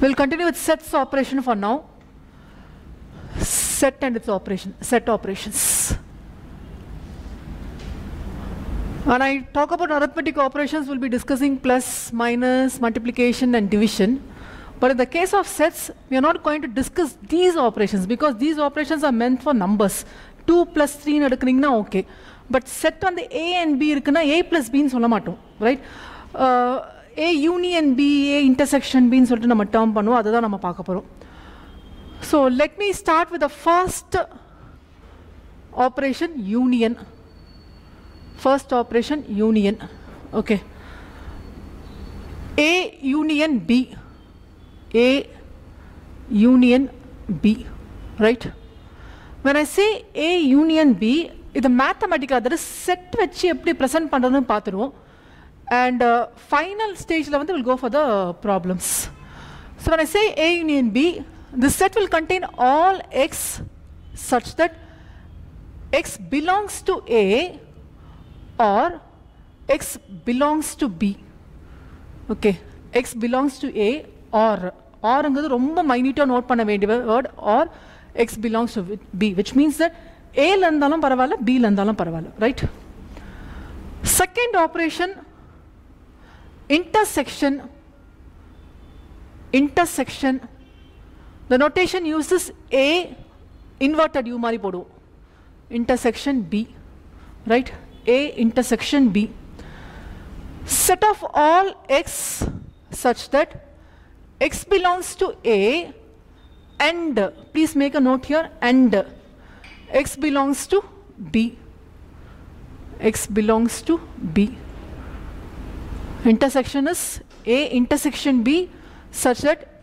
We'll continue with sets operation for now. Set and its operation, set operations. When I talk about arithmetic operations, we'll be discussing plus, minus, multiplication and division. But in the case of sets, we are not going to discuss these operations because these operations are meant for numbers. 2 plus 3 nadukringna okay. But set on the A and B irukna A plus B nu solla matom, right? A union B, A intersection B nu solittu nama term pannuvom, adha nama paaka porom. So let me start with the first operation, union. First operation, union. Okay. A union B. A union B, right? When I say A union B, it's a mathematical, that is set which we present and final stage we'll go for the problems. So when I say A union B, this set will contain all x such that x belongs to A or x belongs to B. Okay, x belongs to A or is a minute note word, or x belongs to B, which means that A landalam paravala, B landalam paravala, right? Second operation, intersection. Intersection. The notation uses A inverted U mari podu. Intersection B, right? A intersection B. Set of all x such that x belongs to A and, please make a note here, and x belongs to B. X belongs to B. Intersection is A intersection B such that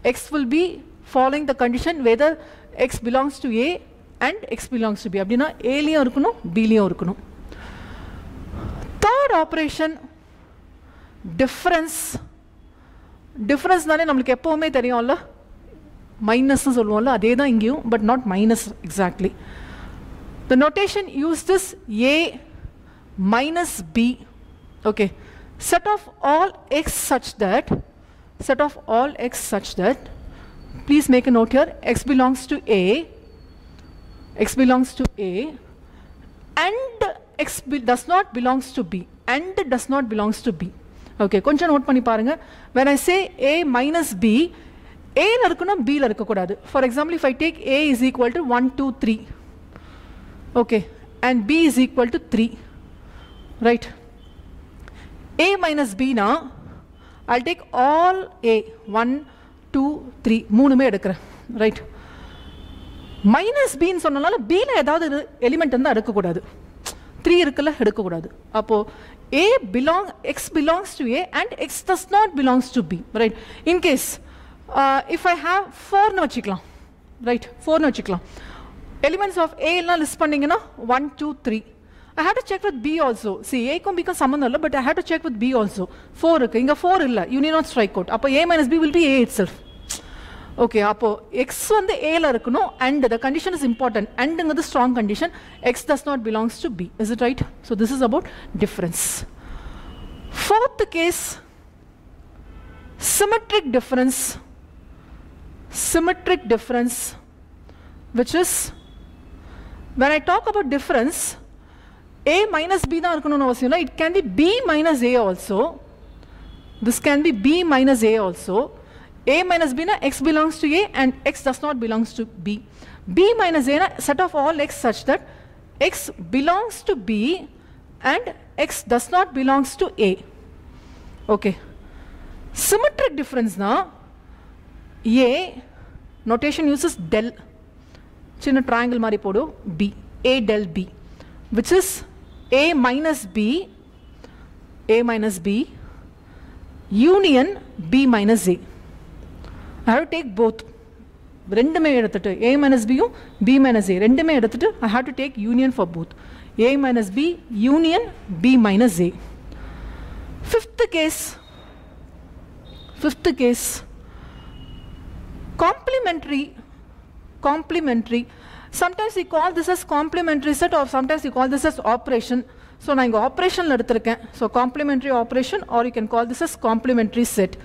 x will be following the condition whether x belongs to A and x belongs to B. Abdina A liyum irukunu, B liyum irukunu. Third operation, difference. Difference nane namakku eppovume theriyumla, minus nu solluvoம்ல, adhe dhaan ingeyum, but not minus exactly. The notation used is A minus B. Okay, set of all x such that, set of all x such that, please make a note here, x belongs to A, x belongs to A, and x does not belongs to B, and does not belongs to B. Okay, konja note panni parunga. When I say A minus B, A la irukona, B la irukkodadu. For example, if I take A is equal to 1, 2, 3, okay, and B is equal to 3, right? A minus B na, I'll take all A, 1, 2, 3, moonume edukren, right? Minus B nu sonnala B la edavadhu element irundha edukkodadu. 3 irukalla edukkodadu. Appo A x belongs to A and x does not belongs to B, right? In case if I have 4 nu vechikalam, right? 4 nu vechikalam. Elements of A la list panningena 1, 2, 3. I have to check with B also. See, A kum B kum sambandham illa, but I have to check with B also. 4 irukku, inga 4 illa, you need not strike out. Appo A minus B will be A itself. Okay, appo x vandu A la irukano, and the condition is important, and is the strong condition, x does not belongs to B. Is it right? So this is about difference. Fourth case, symmetric difference. Symmetric difference, which is, when I talk about difference, A minus B da irukano avasiyam illa, it can be B minus A also. This can be B minus A also. A minus B na x belongs to A and x does not belongs to B. B minus A na set of all x such that x belongs to B and x does not belongs to A. Okay. Symmetric difference na, A notation uses del. Chinna triangle mari podu, B. A del B. Which is A minus B, A minus B, union B minus A. I have to take both. A minus B, B minus A. I have to take union for both. A minus B, union B minus A. Fifth case, complementary. Complementary. Sometimes we call this as complementary set, or sometimes we call this as operation. So, I have operation. So, complementary operation, or you can call this as complementary set.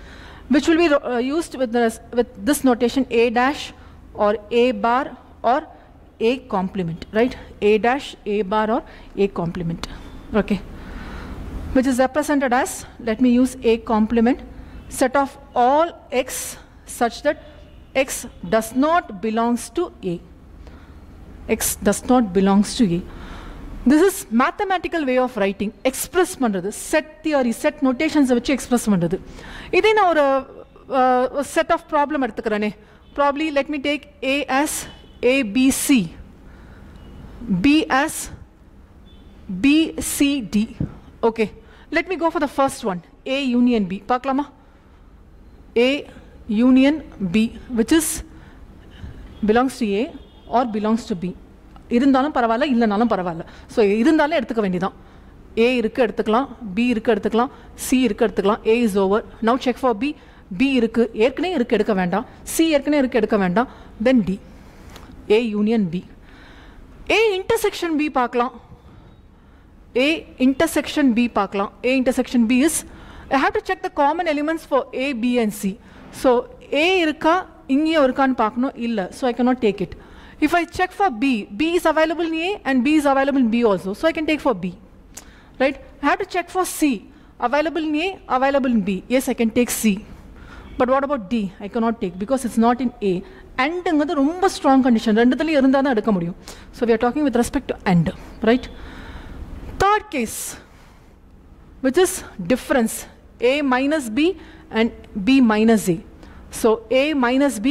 which will be used with this notation A dash or A bar or A complement, right? A dash, A bar or A complement, okay? Which is represented as, let me use A complement, set of all x such that x does not belongs to A. X does not belongs to A. This is mathematical way of writing. Express pandrathu. Set theory, set notations vachu express pandrathu. Idhe na or set of problem eduthukrane. Probably let me take A as A, B, C. B as B, C, D. Okay. Let me go for the first one. A union B. Paakalama? A union B, which is belongs to A or belongs to B. இருந்தாலும் பரவாயில்ல இல்லைனாலும் பரவாயில்ல. So இருந்தாலும் எடுத்துக்க வேண்டியதான். A இருக்கு எடுத்துக்கலாம், B இருக்கு எடுத்துக்கலாம், C இருக்கு எடுத்துக்கலாம். A is over. Now check for B. B இருக்கு ஏற்கனவே இருக்கு எடுக்க வேண்டாம். C ஏற்கனவே இருக்கு எடுக்க வேண்டாம். Then D. A union B. A intersection B பார்க்கலாம். A intersection B பார்க்கலாம். A intersection B is, I have to check the common elements for A, B and C. So A இருக்கா இங்கேயும் இருக்கான்னு பார்க்கணும். இல்லை. So I cannot take it. If I check for B, B is available in A and B is available in B also. So I can take for B. Right? I have to check for C. Available in A, available in B. Yes, I can take C. But what about D? I cannot take because it's not in A. And is a strong condition. So we are talking with respect to and. Right? Third case, which is difference. A minus B and B minus A. So A minus B.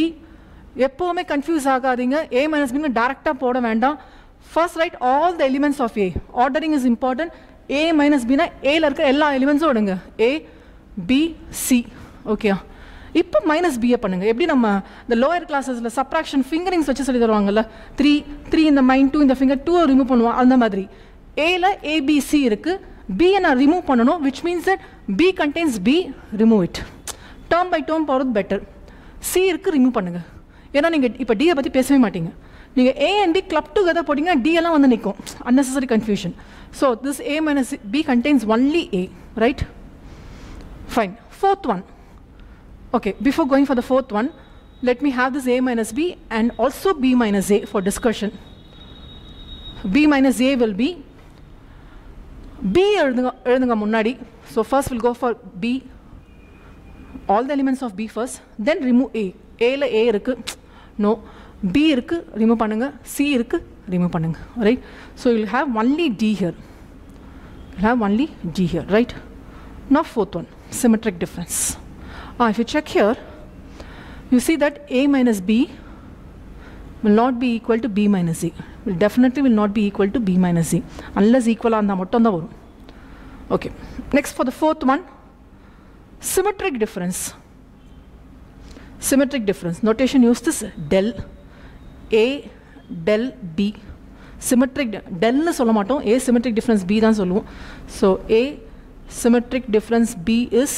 எப்போவுமே confuse ஆகாதீங்க. A minus B டைரக்டாக போட வேண்டாம். First write all the elements of A. Ordering is important. A minus B ஏல இருக்க எல்லா எலிமெண்ட்ஸும் விடுங்க. A, B, C. ஓகேயா? இப்போ மைனஸ் பிஏ பண்ணுங்க. எப்படி நம்ம இந்த லோயர் கிளாஸஸில் சப்ராக்ஷன் ஃபிங்கரிங்ஸ் வச்சு சொல்லி தருவாங்கல்ல, 3 இந்த மைண்ட் 2 இந்த ஃபிங்கர் 2 ரிமூவ் பண்ணுவோம். அந்த மாதிரி ஏல ABC இருக்கு, பியை நான் ரிமூவ் பண்ணணும். Which means that B contains B, remove it. Term by term போகிறது பெட்டர். C இருக்கு, ரிமூவ் பண்ணுங்க. ஏன்னா நீங்கள் இப்போ டியை பற்றி பேசவே மாட்டீங்க. நீங்கள் A and B club together போட்டிங்கன்னா D எல்லாம் வந்து நிற்கும். unnecessary confusion. So this A minus B contains only A, right? Fine. Fourth one. Okay, before going for the fourth one, let me have this A minus B and also B minus A for discussion. B minus A will be B எழுதுங்க முன்னாடி. So first we'll go for B, all the elements of B first, then remove A. A ல A இருக்கு, no. B இருக்கு, remove பண்ணுங்க. C இருக்கு, remove பண்ணுங்க. Right? So you'll have only D here. You'll have only D here, right? Now fourth one, symmetric difference. If you check here, you see that A minus B will not be equal to B minus A. Will definitely will not be equal to B minus A unless equal ஆ மட்டும் தான் வரும். Okay. Next for the fourth one, symmetric difference. Symmetric difference. Notation used is del A, del B. Symmetric del னு சொல்ல மாட்டோம். A symmetric difference B தான் சொல்லுவோம். So A symmetric difference B is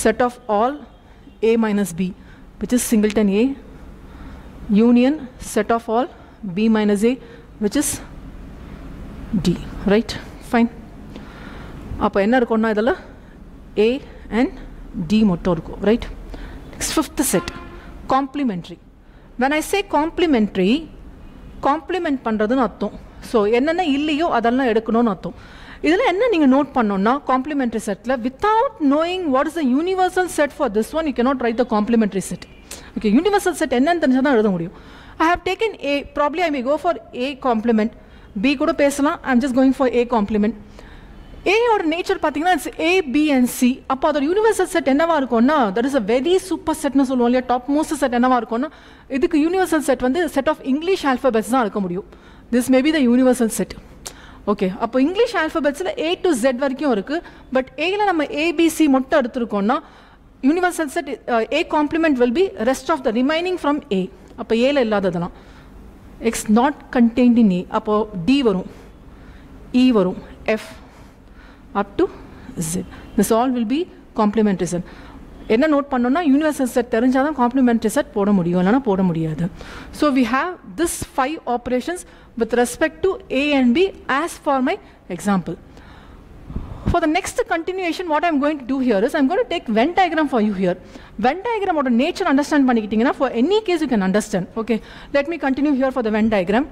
set of all A minus B, which is singleton A, union set of all B minus A, which is D. Right? Fine. அப்போ என்ன இருக்கும்னா இதில் A and D மட்டும் இருக்கும். Right? Fifth set, complementary. When I say complementary, complement பண்ணுறதுன்னு அர்த்தம். So என்னென்ன இல்லையோ அதெல்லாம் எடுக்கணும்னு அர்த்தம். இதில் என்ன நீங்கள் நோட் பண்ணோன்னா complementary settle without knowing what is the universal set for this one, you cannot write the complementary set. Okay, universal set என்னன்னு தெரிஞ்சால் தான் எழுத முடியும். I have taken A, probably I may go for A complement. B கூட பேசலாம். I'm just going for A complement. A ஓட nature பார்த்தீங்கன்னா it's A, B and C. அப்போ அதோட யூனிவர்சல் செட் என்னவா இருக்கும்னா, that is a very super செட்னு சொல்லுவோம் இல்லையா, டாப் மோஸ்ட் செட் என்னவா இருக்கும்னா, இதுக்கு யூனிவர்சல் செட் வந்து செட் ஆஃப் இங்கிலீஷ் ஆல்ஃபபெட்ஸ் தான் இருக்க முடியும். This may be the universal set. Okay, அப்போ இங்கிலீஷ் ஆல்ஃபபெட்ஸில் A to Z வரைக்கும் இருக்குது. பட் ஏல நம்ம ABC மட்டும் எடுத்துருக்கோம்னா universal set A complement will be rest of the remaining from A. அப்போ ஏல இல்லாததெல்லாம் X not contained in A. அப்போ D வரும், E வரும், F up to Z. This all will be complementary set. என்ன நோட் பண்ணோம்னா universal set தெரிஞ்சால் தான் complementary set போட முடியும், இல்லைனா போட முடியாது. So we have this 5 operations with respect to A and B as for my example. For the next continuation, what I'm going to do here is I'm going to take Venn diagram for you here. Venn diagram or nature understand panikittingana for any case you can understand. Okay, let me continue here for the Venn diagram.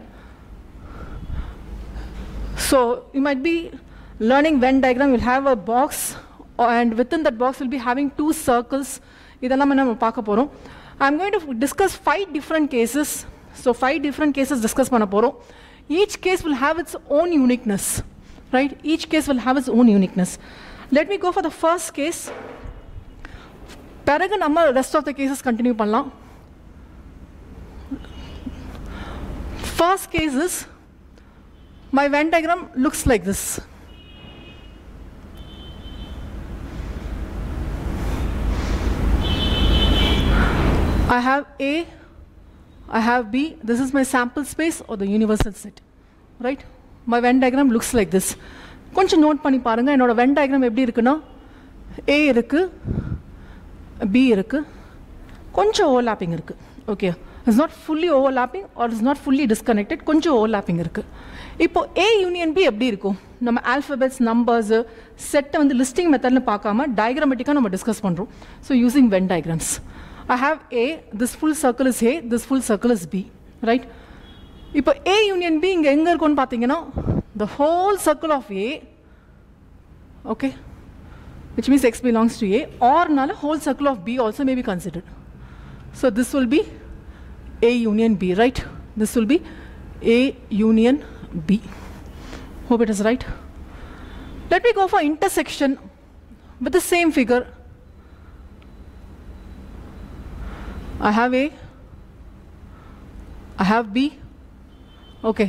So you might be learning Venn diagram. You'll have a box, and within that box we'll be having 2 circles. Idella nama paaka porom. I'm going to discuss 5 different cases. So 5 different cases discuss panna porom. Each case will have its own uniqueness, right? Each case will have its own uniqueness. Let me go for the first case. Paraga nama rest of the cases continue pannalam. First case is, my Venn diagram looks like this. I have A, I have B. This is my sample space or the universal set, right? My Venn diagram looks like this. கொஞ்சம் note பண்ணி பாருங்க, என்னோட Venn diagram எப்படி இருக்குன்னா, A இருக்கு, B இருக்கு, கொஞ்சம் overlapping இருக்கு. Okay, it's not fully overlapping or it's not fully disconnected, கொஞ்சம் overlapping இருக்கு. இப்போ A union B எப்படி இருக்கும்? நம்ம alphabets, numbers, set வந்து listing methodல பார்க்காம diagrammatically நம்ம discuss பண்றோம். So using Venn diagrams. I have A, this full circle is A, this full circle is B, right? இப்போ A union B இங்க எங்க இருக்கும்னு பாத்தீங்கன்னா, the whole circle of A, okay, which means X belongs to A, or nala whole circle of B also may be considered. So this will be A union B, right? This will be A union B. Hope it is right. Let me go for intersection with the same figure. I have A, I have B. Okay,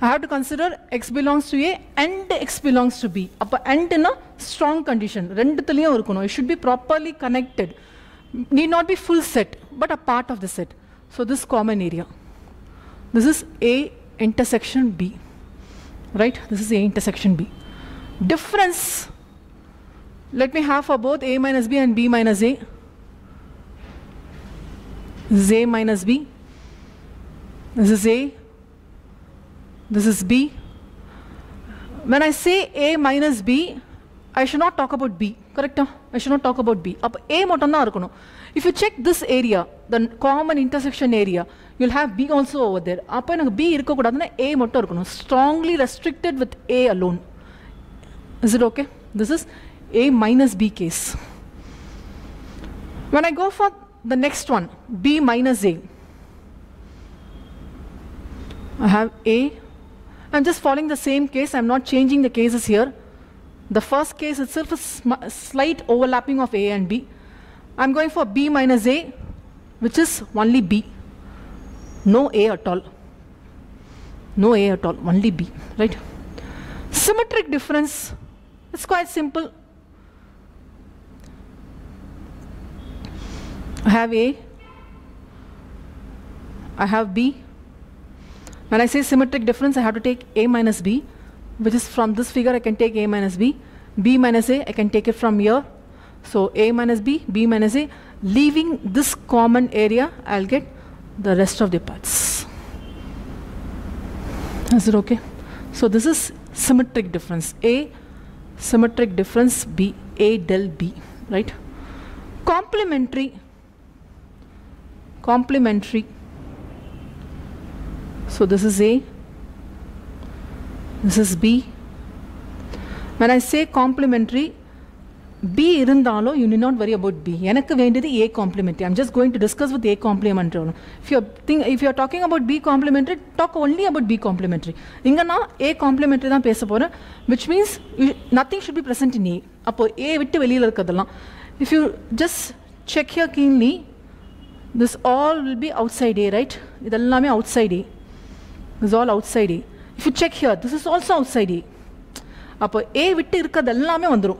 I have to consider X belongs to A and X belongs to B. Appa and in a strong condition. Renduthiliyum irukono. It should be properly connected. Need not be full set, but a part of the set. So this common area. This is A intersection B, right? This is A intersection B. Difference, let me have for both A minus B and B minus A. This is A minus B. This is A. This is B. When I say A minus B, I should not talk about B, correct? I should not talk about B. Up A motanna irukono. If you check this area, the common intersection area, you'll have B also over there. Appa enak B irukka kodadana A mottum irukono. Strongly restricted with A alone. Is it okay? This is A minus B case. When I go for the next one, B minus A, I have A. I'm just following the same case. I'm not changing the cases here. The first case itself is slight overlapping of A and B. I'm going for B minus A, which is only B. No A at all. No A at all, only B, right? Symmetric difference, it's quite simple. I have A, I have B. When I say symmetric difference, I have to take A minus B, which is from this figure I can take A minus B. B minus A, I can take it from here. So A minus B, B minus A, leaving this common area, I'll get the rest of the parts. Is it okay? So this is symmetric difference. A, symmetric difference, B, A del B, right? Complementary. Complementary. So this is A, this is B. When I say complementary, B irundalo, you need not worry about B. Enakku vendiyathu A complementary. I'm just going to discuss with A complementary. If you are talking about B complementary, talk only about B complementary. Inga na A complementary dhaan pesa poren, which means nothing should be present in A. Appo A vittu veliyila irukadala. If you just check here keenly, this all will be outside A, right? Idellame outside A. This is all outside A. If you check here, this is also outside A. Appo A vittu irukadellame vandrum.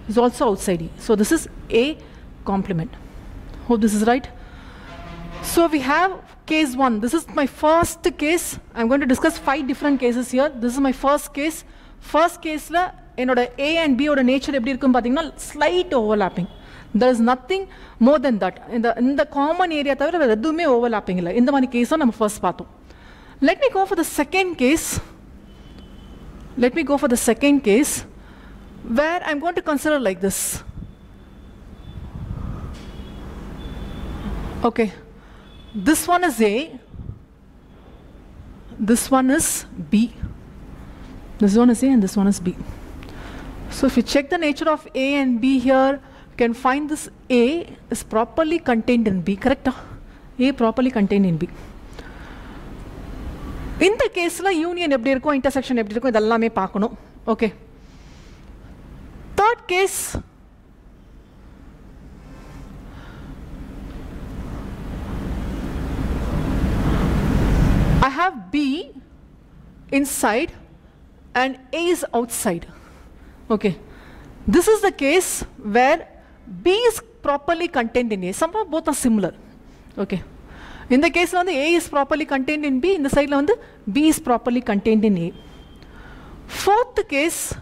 This is also outside A. So this is A complement. Hope this is right. So we have case 1. This is my first case. I'm going to discuss 5 different cases here. This is my first case. First case la enoda A and B oda nature eppadi irukum pathina slight overlapping. There is nothing more than that. In the common area thavira vera edume overlapping illa. Indha mani case nam first paathom. Let me go for the second case. Let me go for the second case. where I'm going to consider like this. Okay, this one is A, this one is B. This one is A and this one is B. So if you check the nature of A and B here, you can find this A is properly contained in B, correct? A properly contained in B. In the case la union eppadi irukum, intersection eppadi irukum, idellame paakanum. Okay. Third case, I have B inside and A is outside. Okay. This is the case where B is properly contained in A. Somehow both are similar. Okay. In the case of A is properly contained in B, in the side B is properly contained in A. Fourth case,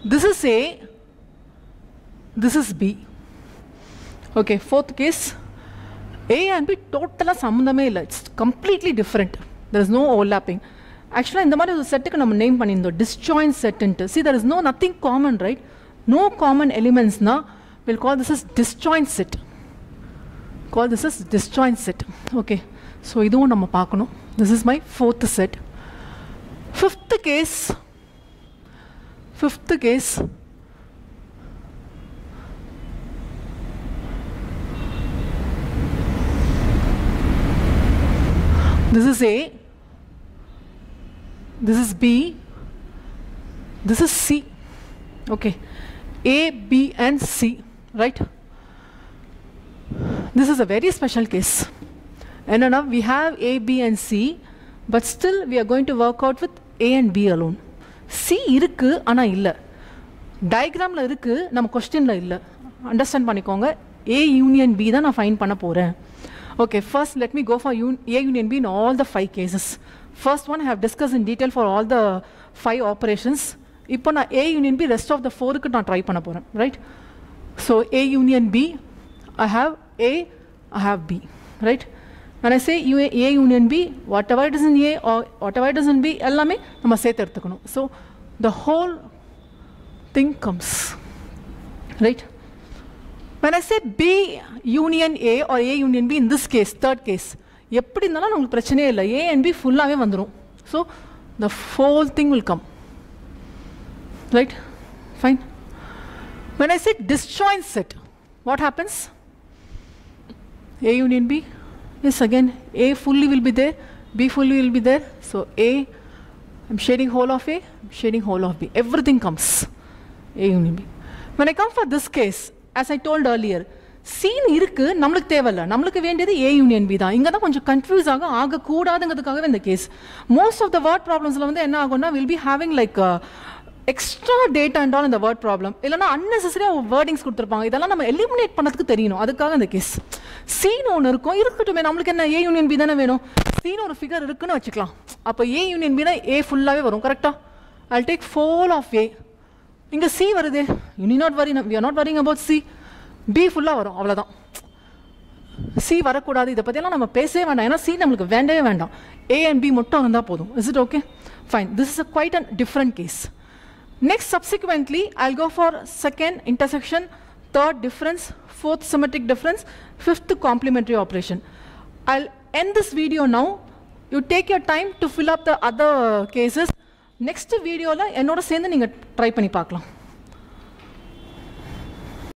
this is A, this is B. Okay, fourth case, A and B totally sambandhame illa. It's completely different. There is no overlapping. Actually, in the matter of set we name panindo disjoint set into. See, there is nothing common, right? No common elements na. We'll call this as disjoint set. Call this as disjoint set. Okay. So idu nama paakano. This is my fourth set. Fifth case. This is A, this is B, this is C. Okay, A, B and C, right? This is a very special case. And now we have A, B and C, but still we are going to work out with A and B alone. C irukku ana illa. Diagram la irukku, nama question la illa. Understand panikonga. A union B da na find panna poren. Okay, first let me go for A union B in all the 5 cases. First one I have discussed in detail for all the 5 operations. Ipo na A union B rest of the 4 ku na try panna poren, right? So A union B, I have A, I have B, right? When I say A union B, whatever it is in A or whatever it is in B, ellame nama sethu eduthukanum. So the whole thing comes, right? When I say B union A or A union B in this case, third case, eppadi irundhalum namakku prachane illa. A and B full ave vandrum. So the whole thing will come, right? Fine. When I say disjoint set, what happens? A union B, yes, again A fully will be there, B fully will be there. So A, I'm shading whole of A, I'm shading whole of B. Everything comes A union B. When I come for this case, as I told earlier, scene irukku namalukku thevalla, namalukku vendiyadhu A union B da. Inga da konjam confuse aga koodadungadhukaga in the case. Most of the word problems la vandu enna agona will be having like extra data and all in the word problem. Illana unnecessary wordings kuduthirpaanga. Idella nama eliminate pannadhukku theriyum. Adukaga இந்த case. Scene ஒன்னு இருக்கும், இருக்கட்டுமே, நம்மளுக்கு என்ன A union B தானே வேணும். scene ஒரு figure இருக்குன்னு வச்சுக்கலாம். அப்ப A union B னா A ஃபுல்லாவே வரும், கரெக்ட்டா? I'll take full of A. இங்க C வருதே, you need not worry, we are not worrying about C. B ஃபுல்லா வரும், அவ்வளவுதான். C வரக்கூடாது, இத பத்தி எல்லாம் நம்ம பேசவே வேண்டாம், ஏன்னா C நமக்கு வேண்டவே வேண்டாம். A and B மட்டும் இருந்தா போதும். Is it okay? Fine. This is quite a different case. Next, subsequently, I'll go for second intersection, third difference, fourth symmetric difference, fifth complementary operation. I'll end this video now. You take your time to fill up the other cases. Next video la ennoda sendu neenga try panni paakalam.